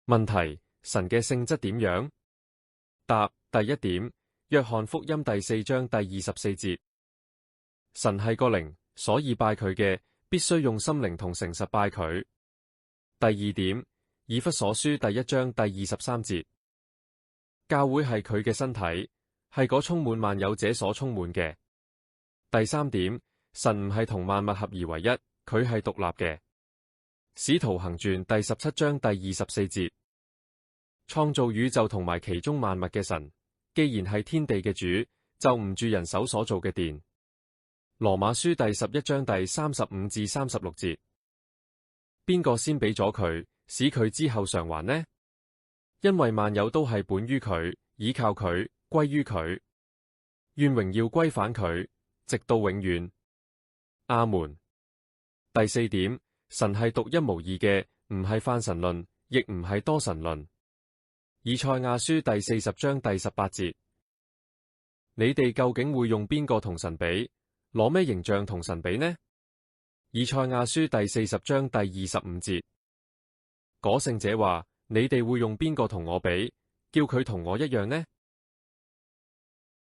問題：神嘅性質點樣？答：第一點，約翰福音第4章第24節，神係個靈，所以拜佢嘅必須用心靈同誠實拜佢。第二點，以弗所書第1章第23節，教會係佢嘅身體，係嗰充滿萬有者所充滿嘅。第三點，神唔係同萬物合而為一，佢係獨立嘅。使徒行傳第17章第24節，創造宇宙同埋其中萬物嘅神，既然係天地嘅主，就唔住人手所造嘅殿。羅馬書第11章第35至36節，邊個先俾咗佢，使佢之後償還呢？因為萬有都係本於佢，倚靠佢，歸於佢，願榮耀歸返佢，直到永遠。阿門。第四點，神係獨一無二嘅，唔係泛神論，亦唔係多神論。以賽亞書第40章第18節，你哋究竟會用邊個同神比？攞咩形象同神比呢？以賽亞書第40章第25節，嗰聖者話：你哋會用邊個同我比？叫佢同我一樣呢？